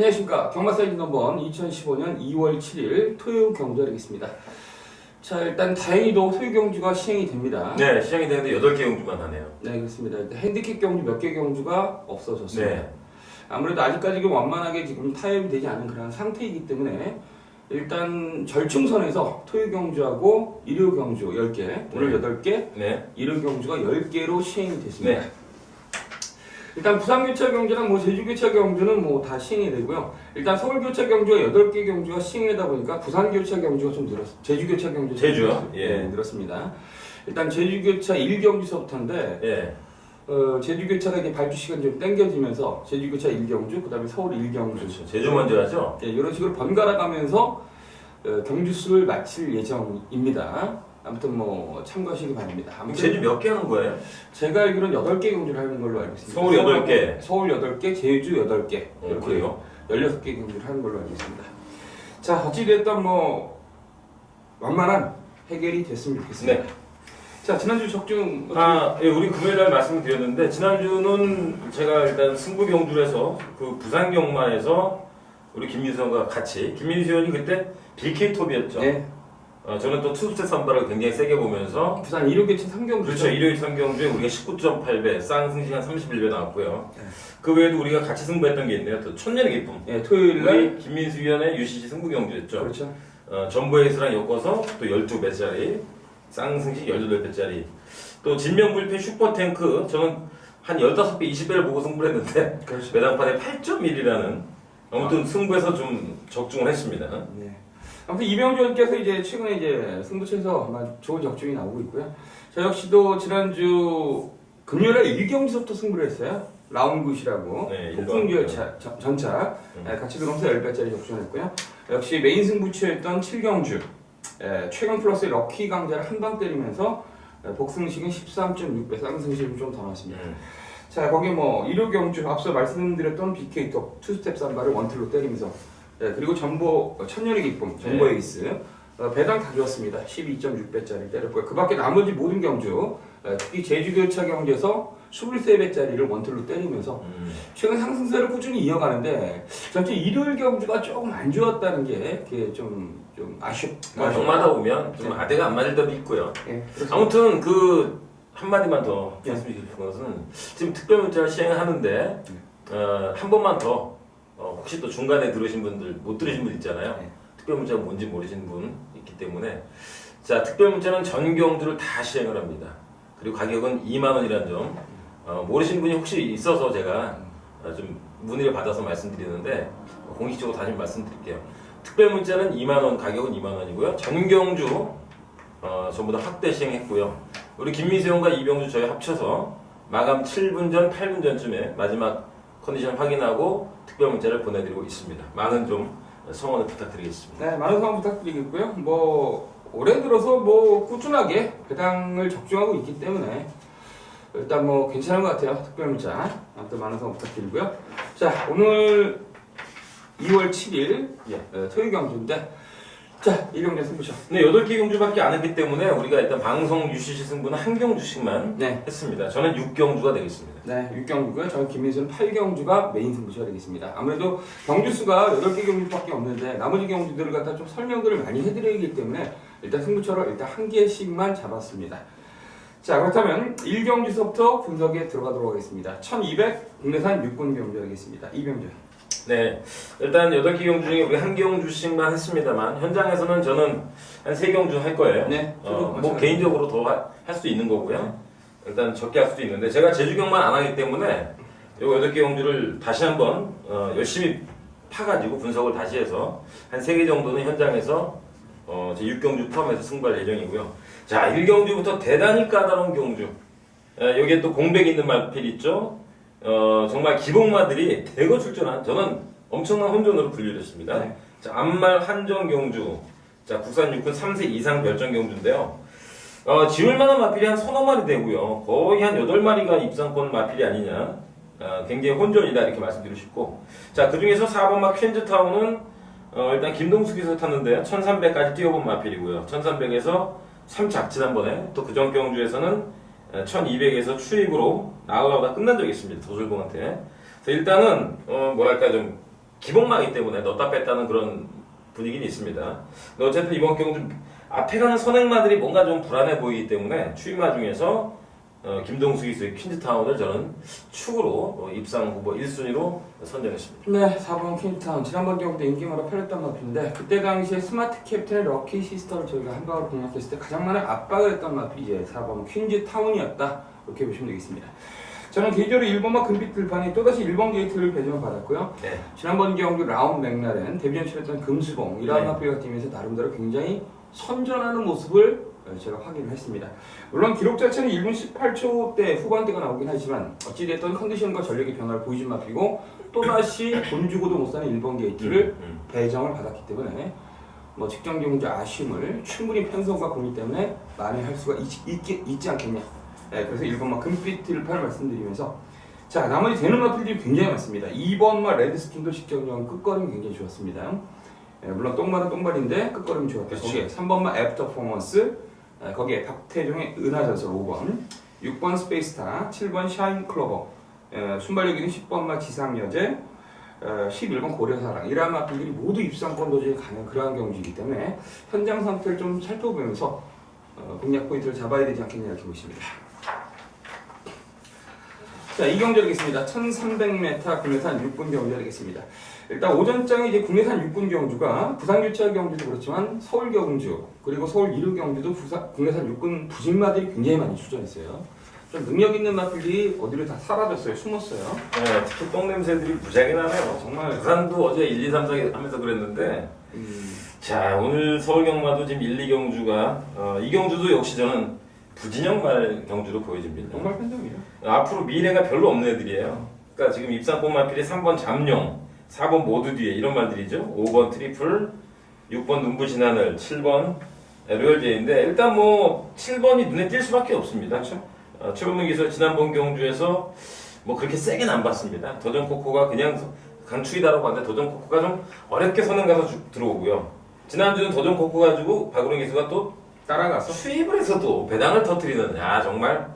안녕하십니까. 경마사이즈 넘버 2015년 2월 7일 토요 경주 하겠습니다. 자, 일단 다행히도 토요 경주가 시행이 됩니다. 네, 시행이 되는데 8개 경주만 하네요. 네, 그렇습니다. 핸디캡 경주 몇 개 경주가 없어졌습니다. 네. 아무래도 아직까지 완만하게 지금 타협이 되지 않은 그런 상태이기 때문에 일단 절충선에서 토요 경주하고 일요 경주 10개, 오늘 8개, 네. 일요 경주가 10개로 시행이 됐습니다. 네. 일단 부산교차 경주랑 제주교차 경주는 다 시행이 되고요. 일단 서울교차 경주가 8개 경주가 시행하다 보니까 부산교차 경주가 좀 늘었습니다. 제주교차 경주 제주요? 예. 늘었습니다. 일단 제주교차 1경주서부터인데 예. 제주교차가 이제 발주 시간이 좀 당겨지면서 제주교차 1경주, 그다음에 서울 1경주. 그렇죠. 제주 먼저 하죠? 예, 이런 식으로 번갈아 가면서 경주 수를 마칠 예정입니다. 아무튼 참고하시기 바랍니다. 아무튼 제주 몇 개 하는 거예요? 제가 알기로는 8개 경주를 하는 걸로 알고 있습니다. 서울 8개. 서울 8개, 제주 8개. 이렇게 그래요? 16개 경주를 하는 걸로 알고 있습니다. 자, 어찌됐든 완만한 해결이 됐으면 좋겠습니다. 네. 자, 지난주 적중 예, 우리 금요일날 말씀을 드렸는데 지난주는 제가 일단 승부 경주를 해서 그 부산 경마에서 우리 김민수 형과 같이 김민수 형이 그때 BK 톱이었죠. 네. 저는 또 투스텝 선발을 굉장히 세게 보면서 부산 1호 개천 3경주. 그렇죠. 일요일 선경주에 우리가 19.8배, 쌍승시간 31배 나왔고요. 네. 그 외에도 우리가 같이 승부했던 게 있네요. 또 천년의 기쁨. 네, 토요일 날. 우리 김민수 위원의 UCC 승부 경주였죠. 그렇죠. 전부에이스랑 엮어서 또 12배짜리, 쌍승시 18배짜리. 또 진명불패 슈퍼탱크, 저는 한 15배, 20배를 보고 승부를 했는데 그렇죠. 매당판에 8.1이라는 아무튼 승부에서 좀 적중을 했습니다. 네. 아무튼 이병준께서 이제 최근에 이제 승부처에서 아마 좋은 적중이 나오고 있고요. 저 역시도 지난주 금요일에 1경기서부터 승부를 했어요. 라운굿이라고 네, 폭풍 전차 같이 들어오면서 10배짜리 적중을 했고요. 역시 메인 승부처였던 7경주 최강 플러스의 럭키 강자를 한 방 때리면서 복승식은 13.6배, 쌍승식은 좀 더 나왔습니다. 자, 거기 일요 경주 앞서 말씀드렸던 BK 톱 투스텝 삼바를 원툴로 때리면서 그리고 전보 천년의 기쁨, 전보 에이스 배당 다 좋았습니다. 12.6배짜리 때렸고요. 그 밖에 나머지 모든 경주, 특히 제주교차 경주에서 23배짜리를 원툴로 때리면서 최근 상승세를 꾸준히 이어가는데 전체 일요일 경주가 조금 안 좋았다는 게 그게 좀 아쉽다. 경마다 보면 좀 아대가 안 맞을 때도 있고요. 네, 아무튼 그 한마디만 더 말씀드리고 싶은 것은 지금 특별문자를 시행하는데 한 번만 더 혹시 또 중간에 들으신 분들 못 들으신 분 있잖아요. 네. 특별문자가 뭔지 모르시는 분 있기 때문에 자 특별문자는 전 경주를 다 시행을 합니다. 그리고 가격은 2만 원이라는 점 모르시는 분이 혹시 있어서 제가 좀 문의를 받아서 말씀드리는데 공식적으로 다시 말씀드릴게요. 특별문자는 2만 원, 가격은 2만 원이고요. 전 경주 전부 다 확대 시행했고요. 우리 김민수 형과 이병주 저희 합쳐서 마감 7분 전, 8분 전쯤에 마지막 컨디션 확인하고 특별 문자를 보내드리고 있습니다. 많은 좀 성원을 부탁드리겠습니다. 네, 많은 성원 부탁드리겠고요. 올해 들어서 꾸준하게 배당을 적중하고 있기 때문에 일단 괜찮은 것 같아요. 특별 문자. 아무튼 많은 성원 부탁드리고요. 자, 오늘 2월 7일 토요 경주인데 자, 이경주 승부처. 네, 8개 경주밖에 안 했기 때문에 우리가 일단 방송 UCC 승부는 한 경주씩만 했습니다. 저는 6경주가 되겠습니다. 네, 6경주고요. 저는 김민수는 8경주가 메인 승부처가 되겠습니다. 아무래도 경주 수가 8개 경주밖에 없는데 나머지 경주들을 갖다 좀 설명들을 많이 해드리기 때문에 일단 승부처를 일단 한 개씩만 잡았습니다. 자, 그렇다면 1경주서부터 분석에 들어가도록 하겠습니다. 1200 국내산 육군 경주 하겠습니다. 이병주. 네, 일단 8개 경주 중에 우리 한 경주씩만 했습니다만 현장에서는 저는 한 3경주 할 거예요. 네, 개인적으로 더 할 수 있는 거고요. 일단 적게 할 수도 있는데 제가 제주경만 안 하기 때문에 이 8개 경주를 다시 한번 열심히 파가지고 분석을 다시 해서 한 3개 정도는 현장에서 제 6경주 포함해서 승부할 예정이고요. 자, 1경주부터 대단히 까다로운 경주. 여기에 또 공백 있는 마필 있죠. 정말 기복마들이 대거 출전한 저는 엄청난 혼전으로 분류됐습니다. 네. 자, 암말 한정 경주. 자, 국산 육군 3세 이상 별정 경주인데요. 지울만한 마필이 한 서너 마리 되고요. 거의 한 8마리가 입상권 마필이 아니냐. 굉장히 혼전이다 이렇게 말씀드리고 싶고. 자, 그 중에서 4번 마 퀸즈타운은 일단 김동숙 기사 탔는데 1300까지 뛰어본 마필이고요. 1300에서 3착 지난번에 또 그전 경주에서는 1200에서 추입으로 나가다 끝난 적이 있습니다. 도술봉한테. 그래서 일단은 뭐랄까 좀 기복마기 때문에 넣었다 뺐다는 그런 분위기는 있습니다. 근데 어쨌든 이번 경주 앞에 가는 선행마들이 뭔가 좀 불안해 보이기 때문에 추임마 중에서 김동수 기수의 퀸즈타운을 저는 축으로 입상 후보 1순위로 선정했습니다. 네, 4번 퀸즈타운. 지난번 경기 때 인기마로 팔렸던 마필인데 그때 당시에 스마트 캡틴의 럭키 시스터를 저희가 한 방으로 공략했을 때 가장 많은 압박을 했던 마필이 이제 4번 퀸즈타운이었다. 이렇게 보시면 되겠습니다. 저는 개인적으로 1번마 금빛 들판이 또다시 1번 게이트를 배정을 받았고요. 네. 지난번 경기 라운 맥라렌 데뷔전 치렀던 금수봉 이라운 마필 같은 팀에서 나름대로 굉장히 선전하는 모습을 제가 확인을 했습니다. 물론 기록 자체는 1분 18초 대 후반대가 나오긴 하지만 어찌됐든 컨디션과 전력의 변화를 보이진 마필이고 또다시 돈 주고도 못 사는 1번 게이트를 배정을 받았기 때문에 뭐 직전 경주 아쉬움을 충분히 편성과 공이 때문에 만회할 수가 있지 않겠냐. 네, 그래서 1번마 금빛 들판을 말씀드리면서 자 나머지 되는 마필들이 굉장히 많습니다. 2번마 레드스킨도 직전 경주 끝걸음이 굉장히 좋았습니다. 물론 똥말은 똥발인데 끝걸음이 좋았다. 거기에 3번마 애프터 퍼포먼스, 거기에 박태종의 은하전설 5번, 6번 스페이스타, 7번 샤인 클로버, 순발력있는 10번마 지상여제, 11번 고려사랑 이러한 마필들이 모두 입상권 도저히 가는 그러한 경주이기 때문에 현장 상태를 좀 살펴보면서 공략 포인트를 잡아야 되지 않겠냐 이렇게 보십니다. 자, 이 경주 하겠습니다. 1300m 국내산 6군 경주 하겠습니다. 일단 오전장에 이제 국내산 6군 경주가 부산 교차 경주도 그렇지만 서울 경주 그리고 서울 1루 경주도 국내산 6군 부진마들이 굉장히 많이 출전했어요. 좀 능력 있는 마필이 어디로 다 사라졌어요. 숨었어요. 네, 특히 똥 냄새들이 무지하게 나네요. 정말 부산도 어제 1, 2, 3, 4 하면서 그랬는데 자 오늘 서울 경마도 지금 1, 2경주가 이 경주도 역시 저는 부진영말 경주로 보여집니다. 정말 팬덤이에요. 앞으로 미래가 별로 없는 애들이에요. 그러니까 지금 입상권 마필이 3번 잠룡, 4번 모두 뒤에 이런 말들이죠. 5번 트리플, 6번 눈부신 하늘, 7번 로열제인데 일단 뭐 7번이 눈에 띌 수밖에 없습니다. 그렇죠. 최범민 기수 지난번 경주에서 뭐 그렇게 세게는 안 봤습니다. 도전 코코가 그냥 강추이다라고 봤는데 도전 코코가 좀 어렵게 선행 가서 들어오고요. 지난주는 도전 코코 가지고 박우령 기수가 또 따라가서 수입을 해서 또 배당을 터뜨리는 야 정말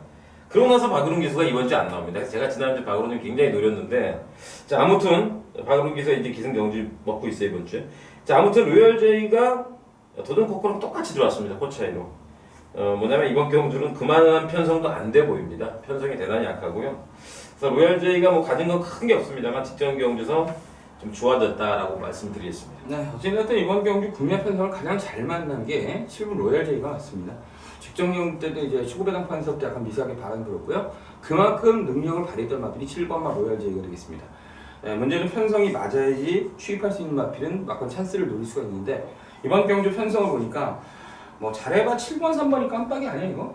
그러고 나서 박우령 기수가 이번 주에 안 나옵니다. 제가 지난주 박우령 굉장히 노렸는데 자 아무튼 박우령 기수가 이제 기승경주 먹고 있어요 이번 주에. 자 아무튼 로열제이가 도전 코코랑 똑같이 들어왔습니다. 코 차이로. 뭐냐면 이번 경주는 그만한 편성도 안 돼 보입니다. 편성이 대단히 약하고요. 그래서 로열제이가 뭐 가진 건 큰 게 없습니다만 직전 경주에서 좀 좋아졌다라고 말씀드리겠습니다. 네, 어쨌든 이번 경주 국내 편성을 가장 잘 만난 게 7분 로얄제이가 맞습니다. 직전 경주 때도 이제 19배당 판석 때 약간 미세하게 바람 불었고요. 그만큼 능력을 발휘했던 마필이 7번마 로얄제이가 되겠습니다. 네, 문제는 편성이 맞아야지 취입할 수 있는 마필은 막판 찬스를 노릴 수가 있는데 이번 경주 편성을 보니까 뭐 잘해봐 7번, 3번이 깜빡이 아니야 이거?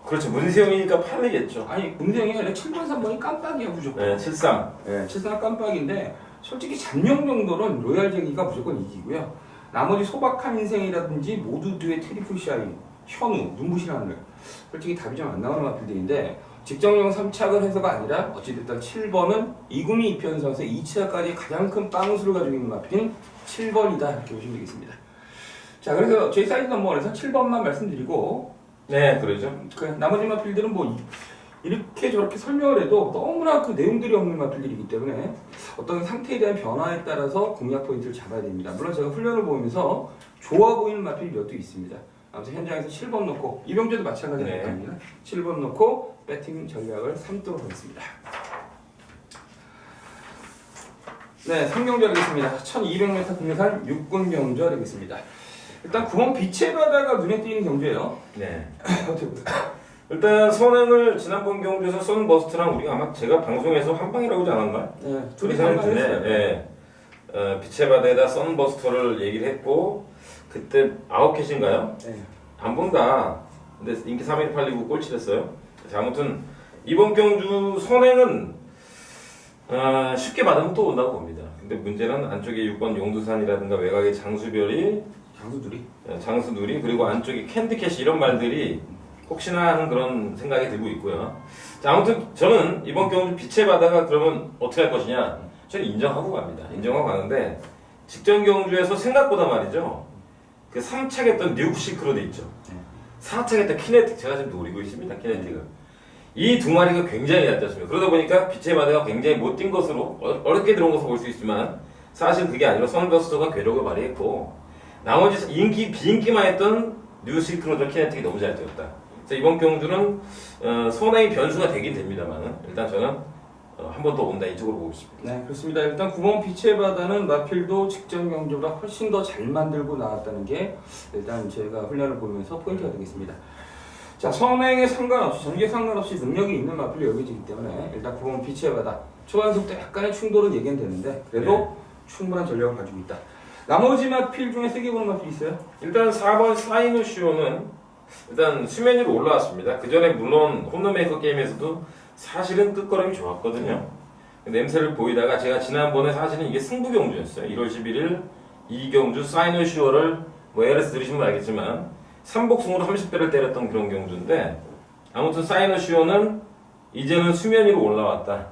그렇죠. 문세영이니까 팔리겠죠. 아니 문세영이 아니라 7번, 3번이 깜빡이야 무조건. 네, 73. 네, 73 깜빡인데 솔직히 잠룡 정도는 로얄제기가 무조건 이기고요. 나머지 소박한 인생이라든지 모두 뒤에 트리플 샤인, 현우, 눈부신 하늘 솔직히 답이 좀 안 나오는 마필들인데 직정용 3착을 해서가 아니라 어찌됐든 7번은 이구미 이편선에서 2차까지 가장 큰 빵수를 가지고 있는 마필인 7번이다 이렇게 보시면 되겠습니다. 자 그래서 저희 사이드 넘버원에서 7번만 말씀드리고 네, 그러죠. 그 나머지 마필들은 뭐 이렇게 저렇게 설명을 해도 너무나 그 내용들이 없는 마필들이기 때문에 어떤 상태에 대한 변화에 따라서 공략 포인트를 잡아야 됩니다. 물론 제가 훈련을 보면서 좋아 보이는 마필이 몇 개 있습니다. 아무튼 현장에서 7번 놓고 이병재도 마찬가지일 네. 겁니다. 7번 놓고 배팅 전략을 삼도록 하겠습니다. 네, 3경주 하겠습니다. 1200m 국내산 6군 경주 하겠습니다. 일단 9번 빛의 바다가 눈에 띄는 경주예요. 네. 어떻게 보세요? 일단 선행을 지난번 경주에서 썬버스트랑 우리가 아마 제가 방송에서 한 방이라고 하지 않았나? 네, 둘이 둘이 생각이 드네. 네. 빛의 바다에다 썬버스터를 얘기를 했고 그때 9캣인가요? 네. 안 본다. 근데 인기 3일 팔리고 꼴찌됐어요. 자, 아무튼 이번 경주 선행은 쉽게 받으면 또 온다고 봅니다. 근데 문제는 안쪽에 6번 용두산이라든가 외곽의 장수별이 장수누리 그리고 안쪽에 캔디캣이 이런 말들이 혹시나 하는 그런 생각이 들고 있고요. 자, 아무튼 저는 이번 경주 빛의 바다가 그러면 어떻게 할 것이냐? 저는 인정하고 갑니다. 인정하고 가는데 직전 경주에서 생각보다 말이죠. 그 3착했던 뉴시크로 돼 있죠. 4착했던 키네틱 제가 지금 노리고 있습니다. 키네틱을 이 두 마리가 굉장히 얕았습니다. 그러다 보니까 빛의 바다가 굉장히 못 뛴 것으로 어렵게 들어온 것으로 볼 수 있지만 사실 그게 아니라 선더스터가 괴력을 발휘했고 나머지 비인기만 했던 뉴시 크로저 키네틱이 너무 잘 뛰었다. 그래서 이번 경주는 선행이 변수가 되긴 됩니다만 일단 저는 한 번 더 온다 이쪽으로 보고 싶습니다. 네, 그렇습니다. 일단 9번 빛의 바다는 마필도 직전 경주보다 훨씬 더 잘 만들고 나왔다는 게 일단 제가 훈련을 보면서 포인트가 되겠습니다. 자, 선행에 상관없이, 전기에 상관없이 능력이 있는 마필이 여겨지기 때문에 일단 9번 빛의 바다 초반 속도 약간의 충돌은 예견되는데 그래도 충분한 전력을 가지고 있다. 나머지 마필 중에 세개 보는 마필이 있어요? 일단 4번 사이노시오는 일단 수면 위로 올라왔습니다. 그 전에 물론 홈런메이커 게임에서도 사실은 끝걸음이 좋았거든요. 냄새를 보이다가 제가 지난번에 사실은 이게 승부 경주였어요. 1월 11일 이 경주 사이노시오를 뭐 LS 들으시면 알겠지만 3복승으로 30배를 때렸던 그런 경주인데 아무튼 사이노시오는 이제는 수면 위로 올라왔다.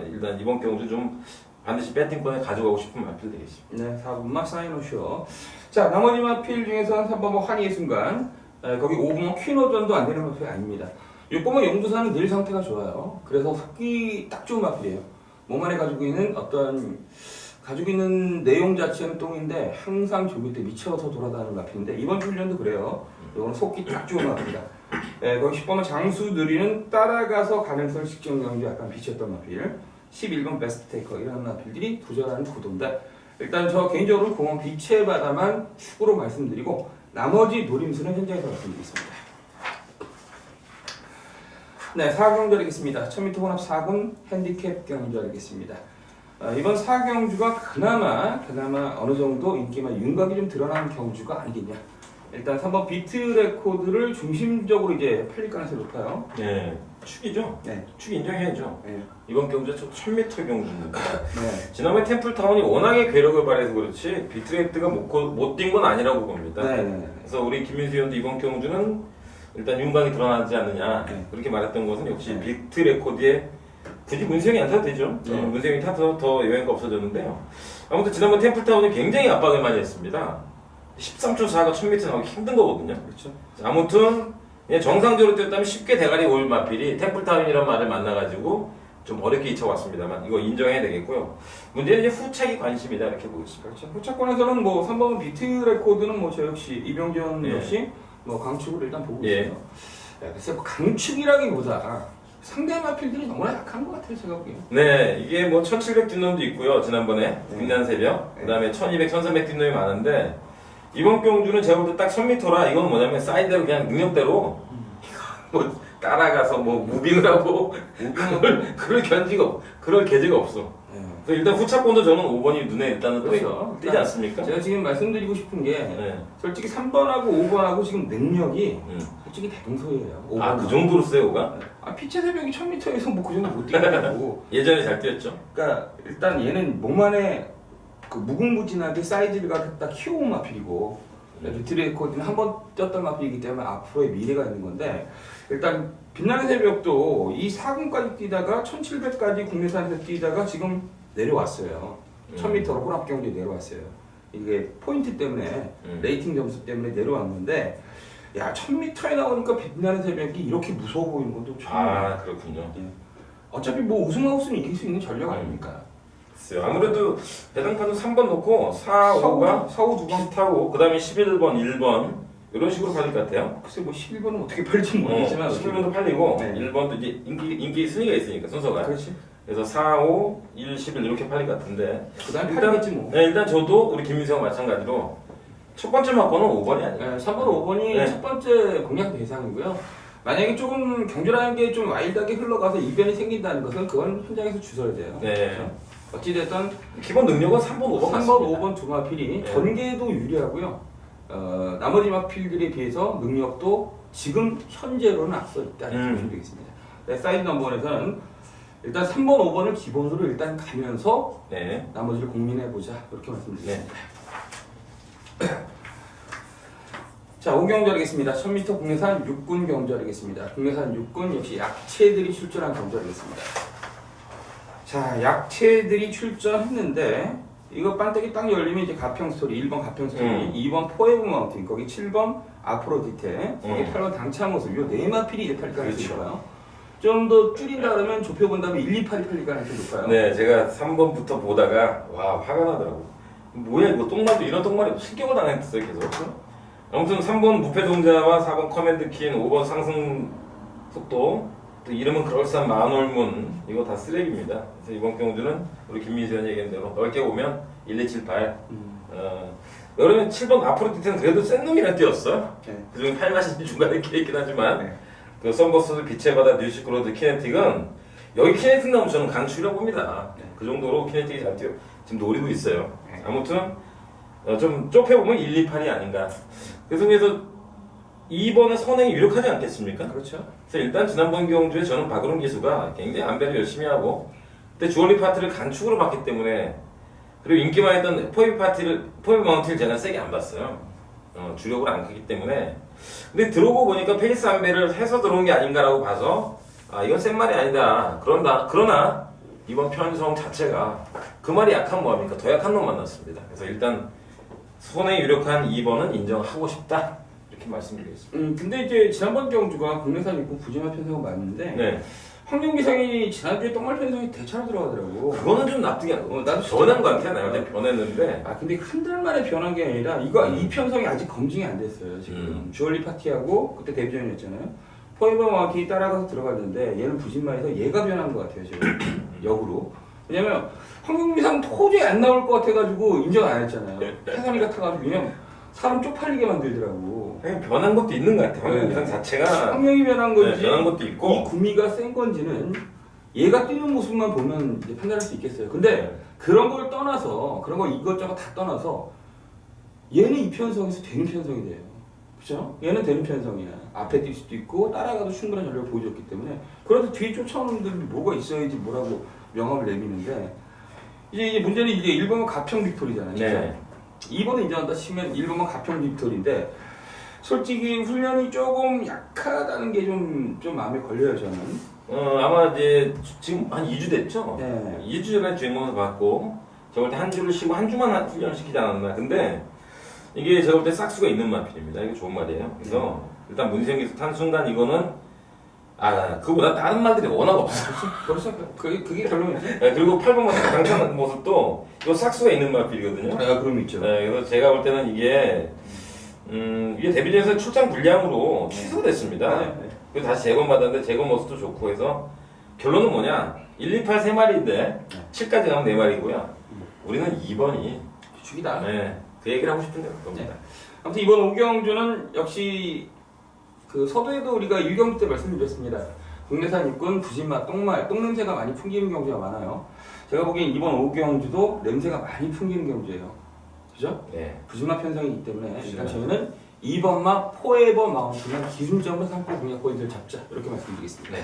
일단 이번 경주 좀 반드시 배팅권에 가져가고 싶은 마필 되겠습니다. 네, 4번마 사이노쇼. 자, 나머지 마필 중에서는 3번마 환희의 순간, 거기 5번마 퀸오전도 안 되는 마필이 아닙니다. 6번마 용두사는 늘 상태가 좋아요. 그래서 속기 딱 좋은 마필이에요. 몸 안에 가지고 있는 내용 자체는 똥인데 항상 조기 때 미쳐서 돌아다니는 마필인데 이번 훈련도 그래요. 이거는 속기 딱 좋은 마필이다. 거기 10번마 장수 느리는 따라가서 가능성 식정 경주 약간 비쳤던 마필. 11번 베스트 테이커 이런 마필들이 도전하는 구도인데 일단 저 개인적으로 공원 빛의 바다만 축으로 말씀드리고 나머지 노림수는 현장에서 말씀드리겠습니다. 네, 4경주하겠습니다. 1000m 혼합 4군 핸디캡 경주하겠습니다. 이번 4경주가 그나마 어느 정도 인기만 윤곽이 좀 드러난 경주가 아니겠냐. 일단 3번 비트 레코드를 중심적으로 이제 팔릴 가능성이 높아요. 네, 축이죠. 네. 축 인정해야죠. 네. 이번 경주가 1000m 경주입니다. 네. 지난번에 템플타운이 워낙에 괴력을 발휘해서 그렇지 비트레트가 못 뛴 건 아니라고 봅니다. 네. 그래서 우리 김민수 의원도 이번 경주는 일단 윤곽이 드러나지 않느냐 그렇게 말했던 것은 역시 비트 레코드에 굳이 문세영이 안 타도 되죠. 문세영이 타서 더 여행가 없어졌는데요. 아무튼 지난번 템플타운이 굉장히 압박을 많이 했습니다. 13초 4가 1000m 나오기 힘든 거거든요. 그렇죠. 아무튼 그냥 정상적으로 뛰었다면 쉽게 대가리 올 마필이 템플타운이라는 말을 만나가지고 좀 어렵게 잊혀왔습니다만 이거 인정해야 되겠고요. 문제는 이제 후착이 관심이다 이렇게 보겠습니다. 그렇죠. 후차권에서는 뭐 3번 비트 레코드는 뭐 저 역시 이병전 예. 역시 뭐 강축을 일단 보고 예. 있어요. 글쎄 뭐 강축이라기보다 상대 마필들이 너무나 약한 것 같아요 제가 보기엔. 네, 이게 뭐 1700 뒷놈도 있고요. 지난번에 빛난 새벽, 그다음에 1200, 1300 뒷놈이 많은데 이번 경주는 제가 볼 때 딱 1000m라 이건 뭐냐면 사이드로 그냥 능력대로 뭐 따라가서 뭐 무빙을 하고 그럴 계제가 없어. 그래서 일단 후차권도 저는 5번이 눈에 일단은 그렇죠. 띄지 않습니까? 제가 지금 말씀드리고 싶은 게 솔직히 3번하고 5번하고 지금 능력이 솔직히 대동소이해요. 아, 그 정도로 세요, 5가? 피체 새벽이 1000m에서 뭐 그 정도 못 뛰겠다고. 예전에 잘 뛰었죠. 그러니까 일단 얘는 몸 안에 그 무궁무진하게 사이즈를 갖다 키워온 마필이고 비트레코드는 한 번 뛰었던 마필이기 때문에 앞으로의 미래가 있는 건데 일단 빛나는 새벽도 이 4군까지 뛰다가 1700까지 국내산에서 뛰다가 지금 내려왔어요. 1000m로 혼합 경기에 내려왔어요. 이게 포인트 때문에 레이팅 점수 때문에 내려왔는데 야 1000m에 나오니까 빛나는 새벽이 이렇게 무서워 보이는 것도 처음. 아, 그렇군요. 예. 어차피 뭐 우승하고서는 이길 수 있는 전력 아닙니까? 글쎄요. 아무래도 배당판도 3번 놓고 4, 5가 4, 5 2번 비슷하고 그 다음에 11번, 1번 이런 식으로 팔릴 것 같아요. 글쎄 뭐 11번은 어떻게 팔릴지 모르겠지만 11번도 팔리고 네. 1번도 이제 인기 순위가 있으니까 순서가. 그렇지. 그래서 4, 5, 1, 11 이렇게 팔릴 것 같은데 그다음 팔리겠지 뭐. 네, 일단 저도 우리 김민수와 마찬가지로 첫 번째 막고는 5번이 아니에요. 네, 3번, 5번이 네. 첫 번째 공략 대상이고요. 만약에 조금 경주라는 게 좀 와일드하게 흘러가서 이변이 생긴다는 것은 그건 현장에서 주셔야 돼요. 네. 그렇죠? 어찌됐든 기본 능력은 3번, 5번 3번, 같습니다. 5번 두 마필이 네. 전개도 유리하고요. 나머지 마필들에 비해서 능력도 지금 현재로는 앞서 있다는 보시면 되겠습니다. 네, 사이드 넘버원에서는 일단 3번, 5번을 기본으로 일단 가면서 네. 나머지를 고민해보자 이렇게 말씀드리겠습니다. 자, 5경주 하겠습니다. 1000m 국내산 6군 경주 하겠습니다. 국내산 6군 역시 약체들이 출전한 경주 하겠습니다. 자, 약체들이 출전했는데 이거 반짝이 딱 열리면 이제 가평 스토리 1번 가평 스토리 2번 포에브 마운틴 거기 7번 아프로디테 거기 8번 당차 모습 요 네 마필이 이제 팔 가능성이 있어요. 좀 더 줄인다 그러면 좁혀본다면 1, 2, 8이 팔릴 가능성이 높아요. 네, 제가 3번부터 보다가 와 화가 나더라고. 뭐야 이거 똥말도 이런 똥말이 실격을 당했어요 계속. 아무튼 3번 무패동자와 4번 커맨드 킨, 5번 상승 속도, 또 이름은 그럴싸한 만월문 이거 다 쓰레기입니다. 그래서 이번 경주는 우리 김민수 의원이 얘기한 대로 넓게 보면 1, 2, 7, 8. 여름에 7번 앞으로 뒤태는 그래도 센 놈이랑 뛰었어. 네. 그중에 8마신이 중간에 있긴 하지만 네. 그 썬버스 빛의 바다 뉴시크로드 키네틱은 여기 키네틱 나오면 저는 강추라고 봅니다. 네. 그 정도로 키네틱이 잘 뛰어 지금 노리고 있어요. 네. 아무튼 좀 좁혀보면 1, 2, 8이 아닌가. 그래서 2번은 선행이 유력하지 않겠습니까? 그렇죠. 그래서 일단 지난번 경주에 저는 박으론 기수가 굉장히 안배를 열심히 하고 그때 주얼리 파트를 간축으로 봤기 때문에 그리고 인기만 했던 포입 마운틴을 제가 세게 안 봤어요. 주력으로 안 크기 때문에. 근데 들어오고 보니까 페이스 안배를 해서 들어온 게 아닌가라고 봐서 아 이건 센 말이 아니다. 그러나 이번 편성 자체가 그 말이 약한 뭐합니까? 더 약한 놈 만났습니다. 그래서 일단 손에 유력한 2번은 인정하고 싶다. 이렇게 말씀드리겠습니다. 근데 이제 지난번 경주가 국내산 있고 부진화 편성은 맞는데 네. 환경기상이 지난주에 똥말 편성이 대차로 들어가더라고. 그거는 좀 납득이 안 돼. 나도 변한 것 같아. 나한테 변했는데. 아 근데 한 달 만에 변한 게 아니라 이 편성이 아직 검증이 안 됐어요 지금. 주얼리 파티하고 그때 데뷔전이었잖아요. 포이버 마운틴이 따라가서 들어갔는데 얘는 부진마에서 얘가 변한 것 같아요 지금. 역으로. 왜냐면 환경기상 도저히 안 나올 것 같아가지고 인정 안 했잖아요. 태산이가 타가지고 그냥 사람 쪽팔리게 만들더라고. 그냥 변한 것도 있는 것 같아. 환경기상 네. 자체가. 환경이 변한 건지 네, 변한 것도 있고. 이 구미가 센 건지는 얘가 뛰는 모습만 보면 이제 판단할 수 있겠어요. 근데 그런 걸 떠나서 그런 거 이것저것 다 떠나서 얘는 이 편성에서 되는 편성이 돼요. 그렇죠? 얘는 되는 편성이야. 앞에 뛸 수도 있고 따라가도 충분한 전력을 보여줬기 때문에 그래도 뒤에 쫓아오는 분들이 뭐가 있어야지 뭐라고 명함을 내미는데 이제 문제는 이제 1번은 가평 빅토리잖아요. 네. 2번은 인정한다 치면 1번은 가평 빅토리인데 솔직히 훈련이 조금 약하다는 게 좀 마음에 걸려요 저는. 아마 이제 지금 한 2주 됐죠? 네. 2주 전에 주행원을 받고 제가 볼 때 한 주를 쉬고 한 주만 훈련을 시키지 않았나. 근데 이게 제가 볼 때 싹수가 있는 마필입니다. 이거 좋은 말이에요. 그래서 일단 문세영 기수 탄 순간 이거는 그거보다 다른 말들이 워낙 없어. 벌써 그게 결론이지? 네, 그리고 8번 모습 강찬 모습도 이거 싹수가 있는 마필이거든요. 아 그럼 있죠. 네, 그래서 제가 볼 때는 이게 데뷔전에서 출장 불량으로 취소됐습니다. 네. 그래서 다시 재검받았는데 재검 모습도 좋고 해서 결론은 뭐냐? 1, 2, 8 3마리인데 7까지 가면 4마리고요. 우리는 2번이 죽이다. 네, 그 얘기를 하고 싶은데 그겁니다. 아무튼 이번 5경주는 역시 그 서두에도 우리가 1경주 때 말씀드렸습니다. 국내산 육군 부진맛 똥말 똥냄새가 많이 풍기는 경주가 많아요. 제가 보기엔 이번 5경주도 냄새가 많이 풍기는 경주예요. 그죠? 네. 부진맛 편성이기 때문에 일단 그렇죠. 저희는 2번맛 포에버 마운틴을 기준점으로 삼고 공략 포인트를 잡자 이렇게 말씀드리겠습니다. 네.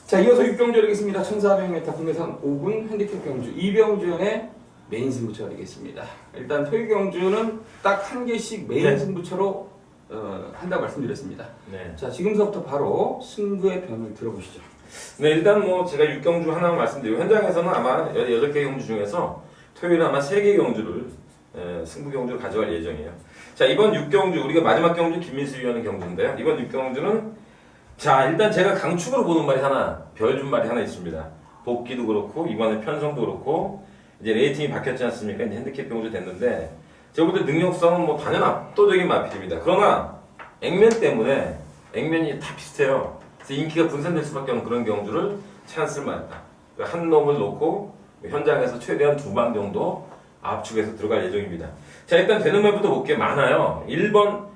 자 이어서 6경주 하겠습니다. 1400m 국내산 5군 핸디캡 경주 2병주연의 메인 승부처가 되겠습니다. 일단 토요 경주는 딱 한 개씩 메인 네. 승부처로 한다고 말씀드렸습니다. 네. 자 지금서부터 바로 승부의 변을 들어보시죠. 네, 일단 뭐 제가 6경주 하나만 말씀드리고 현장에서는 아마 8개 경주 중에서 토요일에 아마 3개 경주를 승부 경주를 가져갈 예정이에요. 자 이번 6경주 우리가 마지막 경주 김민수 위원의 경주인데요. 이번 6경주는 자 일단 제가 강축으로 보는 말이 하나 별 준 말이 하나 있습니다. 복귀도 그렇고 이번에 편성도 그렇고 이제 레이팅이 바뀌었지 않습니까? 이제 핸디캡 경주 됐는데 제가 볼 때 능력성은 뭐 단연 압도적인 마필입니다. 그러나 액면 때문에 액면이 다 비슷해요. 그래서 인기가 분산될 수밖에 없는 그런 경주를 찬스를 맞다. 한 놈을 놓고 현장에서 최대한 2방 정도 압축해서 들어갈 예정입니다. 자 일단 되는 말부터 볼게요. 많아요. 1번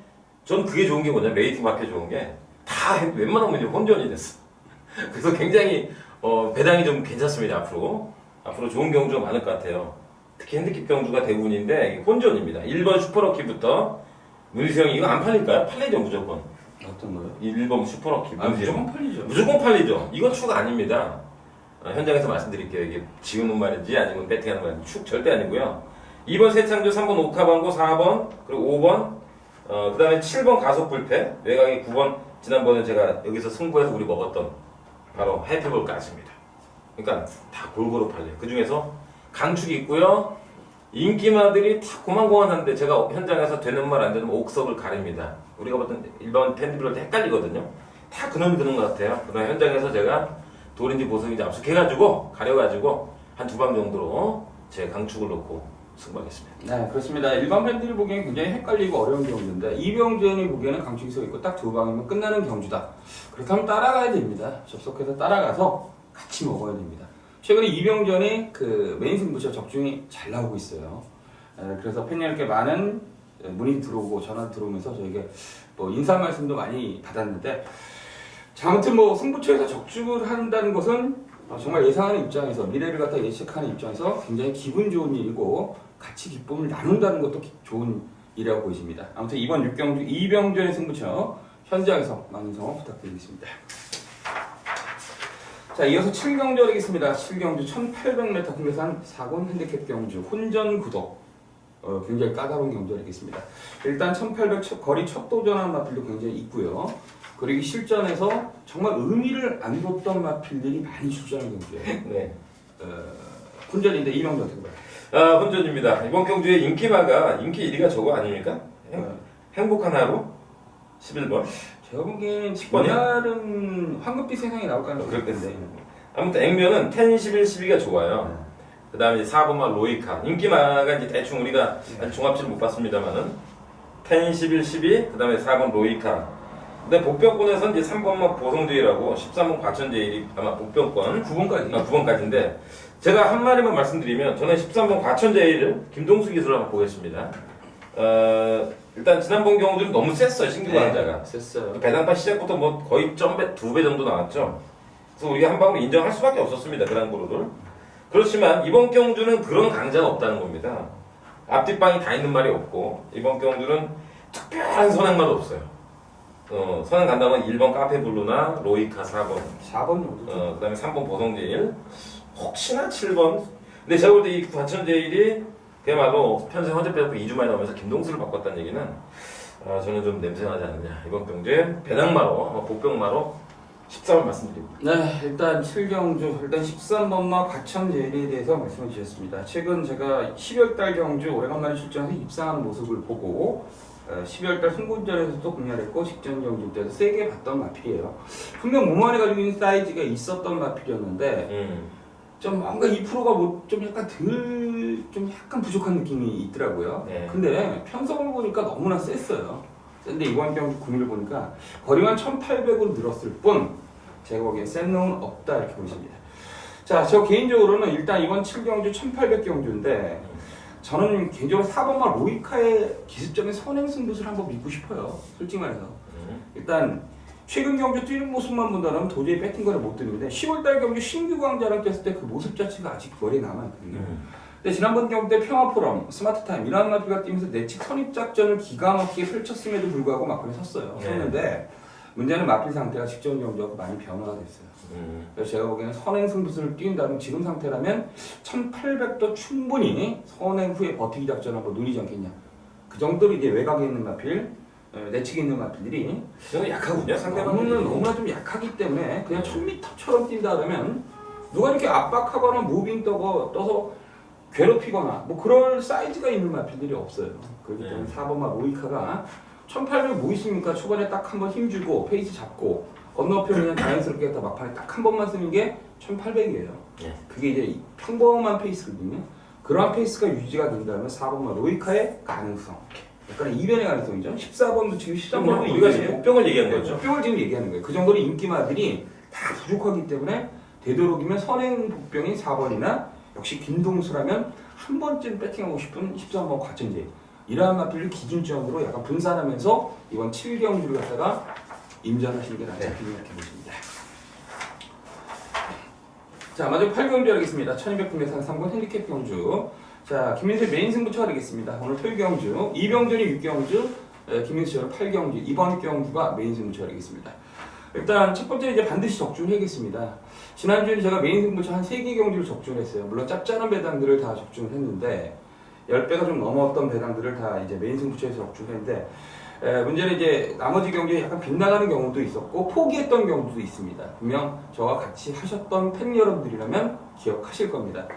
전 그게 좋은 게 뭐냐 레이팅 바뀌어 좋은 게 다 웬만하면 이제 혼전이 됐어. 그래서 굉장히 배당이 좀 괜찮습니다. 앞으로 좋은 경주가 많을 것 같아요. 특히 핸디캡 경주가 대부분인데 이게 혼전입니다. 1번 슈퍼럭키부터 문세영 이거 안 팔릴까요? 팔리죠 무조건. 어떤 거요? 1번 슈퍼럭키 문세영 무조건 팔리죠. 무조건 팔리죠. 이건 축 아닙니다. 현장에서 말씀드릴게요. 이게 지우는 말인지 아니면 배팅하는 말인지 축 절대 아니고요. 2번 세창조, 3번 오카방고, 4번 그리고 5번 그 다음에 7번 가속 불패 외곽이 9번 지난번에 제가 여기서 승부해서 우리 먹었던 바로 해피볼까지입니다. 그러니까 다 골고루 팔려요. 그 중에서 강축이 있고요. 인기마들이 다 고만고만한데 제가 현장에서 되는 말 안 되는 옥석을 가립니다. 우리가 보통 일반 팬들한테 헷갈리거든요. 다 그놈이 드는 것 같아요. 그러나 현장에서 제가 돌인지 보석인지 압축해가지고 가려가지고 한 두 방 정도로 제 강축을 놓고 승부하겠습니다. 네, 그렇습니다. 일반 팬들이 보기엔 굉장히 헷갈리고 어려운 경주인데 이병전이 보기에는 강축이 서 있고 딱 두 방이면 끝나는 경주다. 그렇다면 따라가야 됩니다. 접속해서 따라가서 같이 먹어야 됩니다. 최근에 이병전이 그 메인 승부처 적중이 잘 나오고 있어요. 그래서 팬님께 많은 문의 들어오고 전화 들어오면서 저에게 뭐 인사 말씀도 많이 받았는데, 자, 아무튼 뭐 승부처에서 적중을 한다는 것은 정말 예상하는 입장에서 미래를 갖다 예측하는 입장에서 굉장히 기분 좋은 일이고 같이 기쁨을 나눈다는 것도 좋은 일이라고 보여집니다. 아무튼 이번 6경주 이병전의 승부처 현장에서 많은 성원 부탁드리겠습니다. 자, 이어서 7경주 하겠습니다. 7경주 1800m 국내산 4군 핸디캡 경주 혼전 구독. 굉장히 까다로운 경주하겠습니다. 일단 1800 거리 첫 도전하는 마필도 굉장히 있고요. 그리고 실전에서 정말 의미를 안 뒀던 마필들이 많이 출전하는 경주예요. 네. 혼전인데 이병주 어떻게 봐요? 혼전입니다. 이번 경주의 인기마가 인기 1위가 저거 아닙니까? 행복한 하루 11번. 제가 보기엔 10번이요? 이날은 황금빛 세상이 나올 가능성이 그럴 있는데. 텐데. 아무튼 액면은 10, 11, 12가 좋아요. 그 다음에 4번마 로이카. 인기마가 이제 대충 우리가 종합치를 못 봤습니다만은 10, 11, 12, 그 다음에 4번 로이카. 근데 복병권에서는 이제 3번마 보성제일하고 13번 과천제일이 아마 복병권 9번까지. 9번까지인데 제가 한 마디만 말씀드리면 저는 13번 과천제일을 김동수 기술을 한번 보겠습니다. 일단 지난번 경우들은 너무 셌어요. 신규 강자가. 셌어요. 배당판 시작부터 뭐 거의 1.배, 2배 정도 나왔죠. 그래서 우리가 한 방으로 인정할 수밖에 없었습니다. 그랑보로를. 그렇지만 이번 경주는 그런 강자가 없다는 겁니다. 앞뒷방이 다 있는 말이 없고 이번 경주는 특별한 선행마도 없어요. 선행 간다면 1번 카페블루나 로이카 4번 4번 정도. 그 다음에 3번 보성제일 혹시나 7번. 근데 제가 볼 때 이 과천제일이 그야말로 편성 헌재배고 2주 만에 나오면서 김동수를 바꿨다는 얘기는 저는 좀 냄새나지 않느냐. 이번 경주에 배낭마로 복병마로 13번 말씀드립니다. 네, 일단 7경주, 일단 13번마 과천제일에 대해서 말씀을 드렸습니다. 최근 제가 12월달 경주 오래간만에 출전해서 입상하는 모습을 보고 12월달 승군전에서도 공략했고 직전 경주 때도 세게 봤던 마필이에요. 분명 몸안에 가지고 있는 사이즈가 있었던 마필이었는데 좀 뭔가 2%가 좀 약간 부족한 느낌이 있더라고요. 네. 근데 편성을 보니까 너무나 셌어요. 근데 이번 경주 구미를 보니까 거리만 1800으로 늘었을 뿐 제가 보기엔 센 놈은 없다 이렇게 보입니다. 자, 저 개인적으로는 일단 이번 7경주 1800 경주인데 저는 개인적으로 4번마 로이카의 기습적인 선행 승부를 한번 믿고 싶어요. 솔직히 말해서. 일단 최근 경주 뛰는 모습만 본다면 도저히 배팅거를 못 드는데 10월달 경주 신규 강자랑 뛰었을 때 그 모습 자체가 아직 머리에 남아있거든요. 근데 지난번 경주 때 평화포럼, 스마트타임 이런 마필가 뛰면서 내측 선입작전을 기가 막히게 펼쳤음에도 불구하고 막판에 섰어요. 섰는데 문제는 마필 상태가 직전 경주하고 많이 변화가 됐어요. 그래서 제가 보기에는 선행 승부수를 뛴다면 지금 상태라면 1800도 충분히 선행 후에 버티기 작전을 한번 누리지 않겠냐. 그 정도로 이제 외곽에 있는 마필, 내측에 있는 마필들이 저는 약하군요. 상대방은 너무나 좀 약하기 때문에 그냥 1000m처럼 뛴다 그러면 누가 이렇게 압박하거나 무빙 떠서 괴롭히거나 뭐 그럴 사이즈가 있는 마필들이 없어요. 그렇기 때문에 4번마 로이카가 1800 뭐 있습니까? 초반에 딱 한번 힘주고 페이스 잡고 건너편 그냥 자연스럽게 다 막판에 딱 한 번만 쓰는 게 1800이에요. 그게 이제 평범한 페이스거든요. 그러한 페이스가 유지가 된다면 4번마 로이카의 가능성, 약간 이변의 가능성이죠. 14번도 지금 13번도 우리가 지금 복병을 얘기한 거죠. 복병을 지금 얘기하는 거예요. 그 정도로 인기마들이 다 부족하기 때문에 되도록이면 선행 복병인 4번이나 역시 김동수라면 한 번쯤 배팅하고 싶은 13번 과천제 이러한 마필을 기준점으로 약간 분산하면서 이번 7경주를 갖다가 임전하시는 게 낫지 않겠냐 이렇게 보십니다. 자, 마지막 8경주 하겠습니다. 1200 국내산 3군 핸디캡 경주. 자, 김민수의 메인 승부처가 되겠습니다. 오늘 토요 경주, 이병전이 6경주, 김민수는 8경주, 이번 경주가 메인 승부처가 되겠습니다. 일단 첫 번째 이제 반드시 적중을 해야겠습니다. 지난주에 제가 메인 승부처 한 3개 경주를 적중을 했어요. 물론 짭짤한 배당들을 다 적중을 했는데 10배가 좀 넘었던 배당들을 다 이제 메인 승부처에서 적중을 했는데 문제는 이제 나머지 경기에 약간 빗나가는 경우도 있었고 포기했던 경우도 있습니다. 분명 저와 같이 하셨던 팬 여러분들이라면 기억하실 겁니다.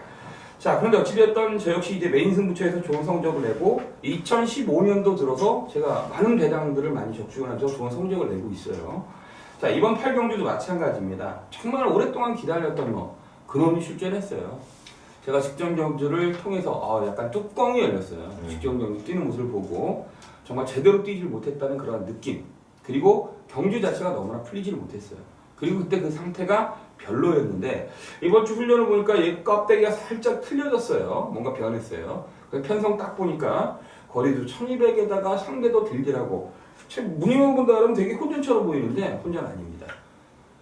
자, 그런데 어찌됐든 저 역시 이제 메인 승부처에서 좋은 성적을 내고 2015년도 들어서 제가 많은 배당들을 많이 적중을 하면서 좋은 성적을 내고 있어요. 자, 이번 8경주도 마찬가지입니다. 정말 오랫동안 기다렸던 그놈이 출전했어요. 제가 직전 경주를 통해서 약간 뚜껑이 열렸어요. 직전 경주 뛰는 모습을 보고 정말 제대로 뛰질 못했다는 그런 느낌. 그리고 경주 자체가 너무나 풀리지를 못했어요. 그리고 그때 그 상태가 별로였는데 이번 주 훈련을 보니까 얘 껍데기가 살짝 틀려졌어요. 뭔가 변했어요. 그래서 편성 딱 보니까 거리도 1200에다가 상대도 들더라고. 무늬만 본다 그러면 되게 혼전처럼 보이는데 혼전 아닙니다.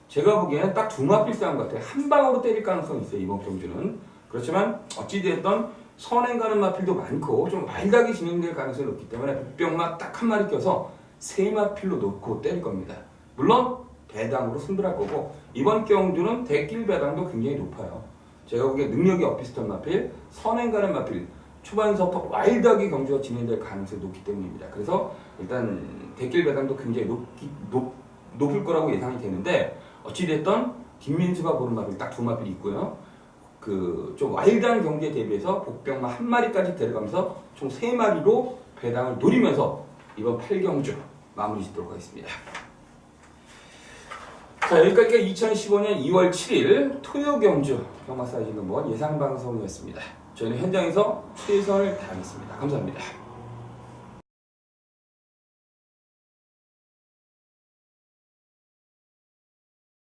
제가 보기에는 딱 두 마필 싸움 같아요. 한 방으로 때릴 가능성이 있어요. 이번 경주는. 그렇지만 어찌됐든 선행 가는 마필도 많고 좀 와일드하게 진행될 가능성이 높기 때문에 복병마 딱 한 마리 껴서 세 마필로 놓고 때릴 겁니다. 물론 배당으로 승부할 거고 이번 경주는 대길 배당도 굉장히 높아요. 제가 보기에 능력이 엇비슷한 마필, 선행 가는 마필 초반서부터 와일드하게 경주가 진행될 가능성이 높기 때문입니다. 그래서 일단 대길 배당도 굉장히 높을 거라고 예상이 되는데 어찌됐든 김민수가 보는 마필 딱 두 마필이 있고요. 그 좀 와일드한 경기에 대비해서 복병마 한 마리까지 데려가면서 총 세 마리로 배당을 노리면서 이번 8경주 마무리 짓도록 하겠습니다. 자, 여기까지가 2015년 2월 7일 토요 경주 경마 사이즈 넘버 예상 방송이었습니다. 저희는 현장에서 최선을 다하겠습니다. 감사합니다.